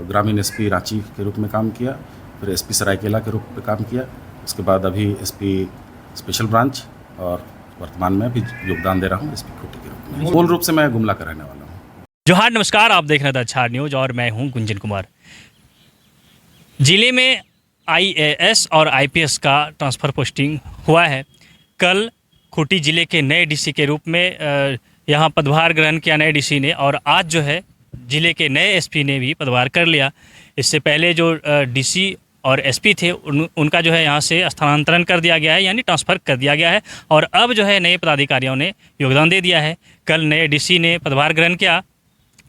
ग्रामीण एसपी रांची के रूप में काम किया, फिर एसपी सरायकेला के रूप में काम किया, उसके बाद अभी एसपी स्पेशल ब्रांच और वर्तमान में भी योगदान दे रहा हूँ एसपी खूंटी के रूप में। मूल रूप से मैं गुमला का रहने वाला हूँ। जोहार, नमस्कार। आप देख रहे हैं द अच्छा न्यूज़ और मैं हूं गुंजन कुमार। ज़िले में आईएएस और आईपीएस का ट्रांसफ़र पोस्टिंग हुआ है। कल खूंटी ज़िले के नए डीसी के रूप में यहां पदभार ग्रहण किया नए डीसी ने, और आज जो है ज़िले के नए एसपी ने भी पदभार कर लिया। इससे पहले जो डीसी और एसपी थे उनका जो है यहाँ से स्थानांतरण कर दिया गया है, यानी ट्रांसफ़र कर दिया गया है, और अब जो है नए पदाधिकारियों ने योगदान दे दिया है। कल नए डीसी ने पदभार ग्रहण किया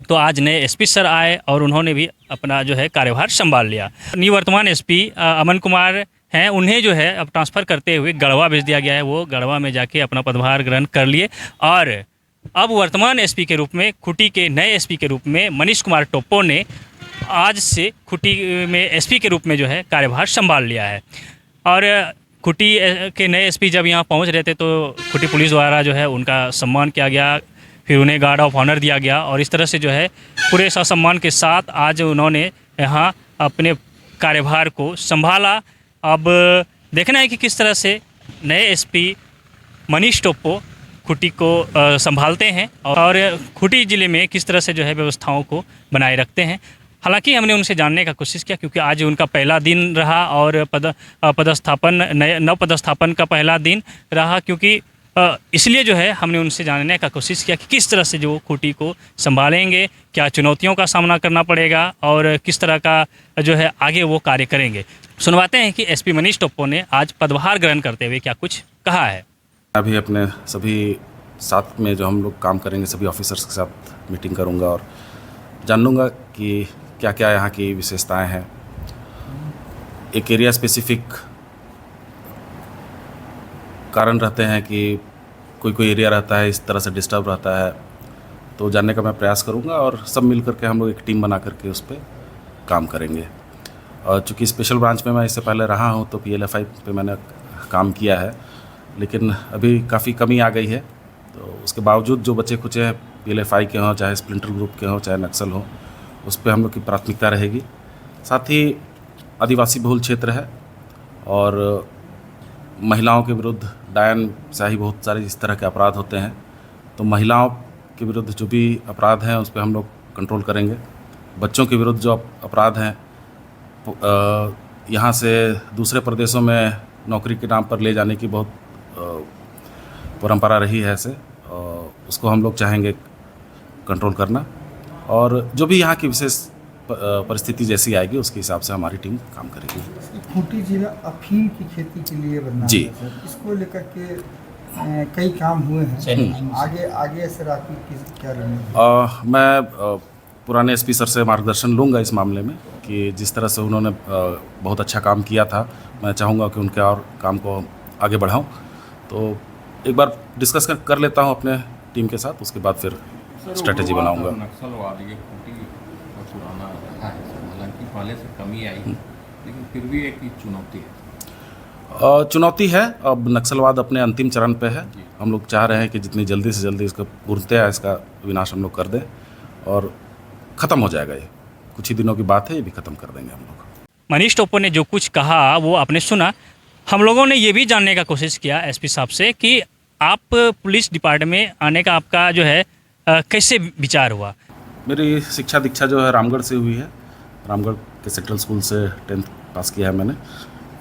तो आज नए एसपी सर आए और उन्होंने भी अपना जो है कार्यभार संभाल लिया। निवर्तमान एसपी अमन कुमार हैं, उन्हें जो है अब ट्रांसफ़र करते हुए गढ़वा भेज दिया गया है। वो गढ़वा में जाके अपना पदभार ग्रहण कर लिए और अब वर्तमान एसपी के रूप में, खूंटी के नए एसपी के रूप में मनीष कुमार टोप्पो ने आज से खूंटी में एसपी के रूप में जो है कार्यभार संभाल लिया है। और खूंटी के नए एसपी जब यहाँ पहुँच रहे थे तो खूंटी पुलिस द्वारा जो है उनका सम्मान किया गया, फिर उन्हें गार्ड ऑफ ऑनर दिया गया और इस तरह से जो है पूरे सम्मान के साथ आज उन्होंने यहाँ अपने कार्यभार को संभाला। अब देखना है कि किस तरह से नए एसपी मनीष टोप्पो खूंटी को संभालते हैं और खूंटी ज़िले में किस तरह से जो है व्यवस्थाओं को बनाए रखते हैं। हालांकि हमने उनसे जानने का कोशिश किया क्योंकि आज उनका पहला दिन रहा और नव पदस्थापन का पहला दिन रहा, क्योंकि इसलिए जो है हमने उनसे जानने का कोशिश किया कि किस तरह से जो खूंटी को संभालेंगे, क्या चुनौतियों का सामना करना पड़ेगा और किस तरह का जो है आगे वो कार्य करेंगे। सुनवाते हैं कि एसपी मनीष टोप्पो ने आज पदभार ग्रहण करते हुए क्या कुछ कहा है। अभी अपने सभी साथ में जो हम लोग काम करेंगे सभी ऑफिसर्स के साथ मीटिंग करूंगा और जान लूँगा कि क्या क्या यहाँ की विशेषताएँ हैं। एक एरिया स्पेसिफिक कारण रहते हैं कि कोई एरिया रहता है इस तरह से डिस्टर्ब रहता है, तो जानने का मैं प्रयास करूंगा और सब मिल करके हम लोग एक टीम बना करके उस पर काम करेंगे। और चूँकि स्पेशल ब्रांच में मैं इससे पहले रहा हूं तो पीएलएफआई पे मैंने काम किया है, लेकिन अभी काफ़ी कमी आ गई है। तो उसके बावजूद जो बचे कुचे हैं पीएलएफआई के हों, चाहे स्प्लिंटर ग्रुप के हों, चाहे नक्सल हो, उस पर हम लोग की प्राथमिकता रहेगी। साथ ही आदिवासी बहुल क्षेत्र है और महिलाओं के विरुद्ध डायन शाही बहुत सारे इस तरह के अपराध होते हैं, तो महिलाओं के विरुद्ध जो भी अपराध हैं उस पर हम लोग कंट्रोल करेंगे। बच्चों के विरुद्ध जो अपराध हैं यहाँ से दूसरे प्रदेशों में नौकरी के नाम पर ले जाने की बहुत परंपरा रही है ऐसे, उसको हम लोग चाहेंगे कंट्रोल करना और जो भी यहाँ की विशेष परिस्थिति जैसी आएगी उसके हिसाब से हमारी टीम काम करेगी। खूंटी जिला अफीम की खेती के लिए बना जी, इसको लेकर के कई काम हुए हैं। आगे सर आपकी क्या रणनीति? मैं पुराने एसपी सर से मार्गदर्शन लूँगा इस मामले में कि जिस तरह से उन्होंने बहुत अच्छा काम किया था, मैं चाहूँगा कि उनके और काम को आगे बढ़ाऊँ। तो एक बार डिस्कस कर लेता हूँ अपने टीम के साथ, उसके बाद फिर स्ट्रेटेजी बनाऊँगा। नक्सलवाद ये खूंटी का पुराना रहा है, हालांकि पहले से कमी आई, लेकिन फिर भी एक चुनौती है। चुनौती है। अब नक्सलवाद अपने अंतिम चरण पे है। हम लोग चाह रहे हैं कि जितनी जल्दी से जल्दी इसका पूर्णतया इसका विनाश हम लोग कर दें और ख़त्म हो जाएगा। ये कुछ ही दिनों की बात है, ये भी ख़त्म कर देंगे हम लोग। मनीष टोप्पो ने जो कुछ कहा वो आपने सुना। हम लोगों ने ये भी जानने का कोशिश किया एसपी साहब से कि आप पुलिस डिपार्टमेंट में आने का आपका जो है कैसे विचार हुआ। मेरी शिक्षा दीक्षा जो है रामगढ़ से हुई है। रामगढ़ के सेंट्रल स्कूल से 10th पास किया है मैंने,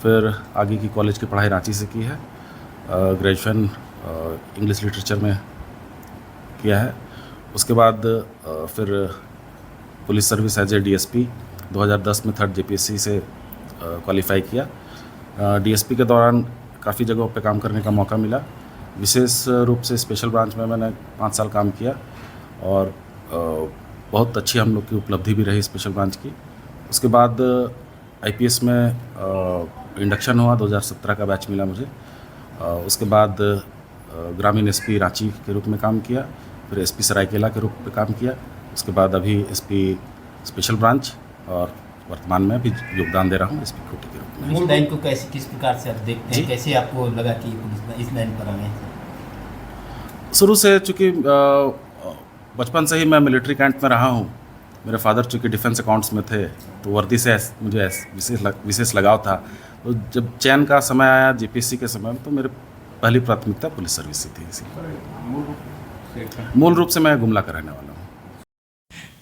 फिर आगे की कॉलेज की पढ़ाई रांची से की है, ग्रेजुएशन इंग्लिश लिटरेचर में किया है। उसके बाद फिर police service as a DSP 2010 में 3rd जेपीएससी से क्वालिफाई किया। डीएसपी के दौरान काफ़ी जगहों पे काम करने का मौका मिला। विशेष रूप से स्पेशल ब्रांच में मैंने 5 साल काम किया और बहुत अच्छी हम लोग की उपलब्धि भी रही स्पेशल ब्रांच की। उसके बाद आईपीएस में इंडक्शन हुआ, 2017 का बैच मिला मुझे। उसके बाद ग्रामीण एसपी रांची के रूप में काम किया, फिर एसपी सरायकेला के रूप में काम किया। उसके बाद अभी एसपी स्पेशल ब्रांच और वर्तमान में भी योगदान दे रहा हूँ एसपी खूंटी के रूप में। पुलिस लाइन को किस प्रकार से आप देखते हैं, कैसे आपको लगा कि पुलिस इस लाइन पर आए? शुरू से चूँकि बचपन से ही मैं मिलिट्री कैंट में रहा हूँ, मेरे फादर चूँकि डिफेंस अकाउंट्स में थे, तो वर्दी से मुझे विशेष लगाव था। तो जब चयन का समय आया जीपीएससी के समय में, तो मेरी पहली प्राथमिकता पुलिस सर्विस ही थी। मूल रूप से मैं गुमला का रहने वाला हूँ।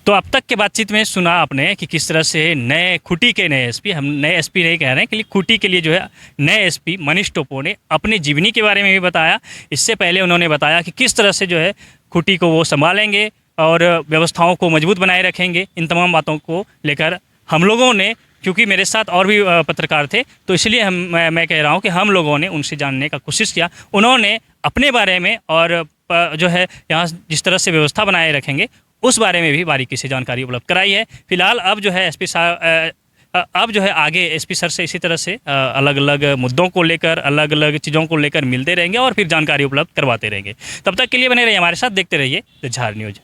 तो अब तक के बातचीत में सुना आपने कि किस तरह से नए खूंटी के नए एसपी, हम नए एसपी नहीं कह रहे हैं, कि खूंटी के लिए जो है नए एसपी मनीष टोपो ने अपनी जीवनी के बारे में भी बताया। इससे पहले उन्होंने बताया कि किस तरह से जो है खूंटी को वो संभालेंगे और व्यवस्थाओं को मजबूत बनाए रखेंगे। इन तमाम बातों को लेकर हम लोगों ने, क्योंकि मेरे साथ और भी पत्रकार थे, तो इसलिए मैं कह रहा हूँ कि हम लोगों ने उनसे जानने का कोशिश किया। उन्होंने अपने बारे में और जो है यहाँ जिस तरह से व्यवस्था बनाए रखेंगे उस बारे में भी बारीकी से जानकारी उपलब्ध कराई है। फिलहाल अब जो है एसपी साहब अब जो है आगे एसपी सर से इसी तरह से अलग अलग मुद्दों को लेकर, अलग अलग चीज़ों को लेकर मिलते रहेंगे और फिर जानकारी उपलब्ध करवाते रहेंगे। तब तक के लिए बने रहिए हमारे साथ, देखते रहिए द झार न्यूज़।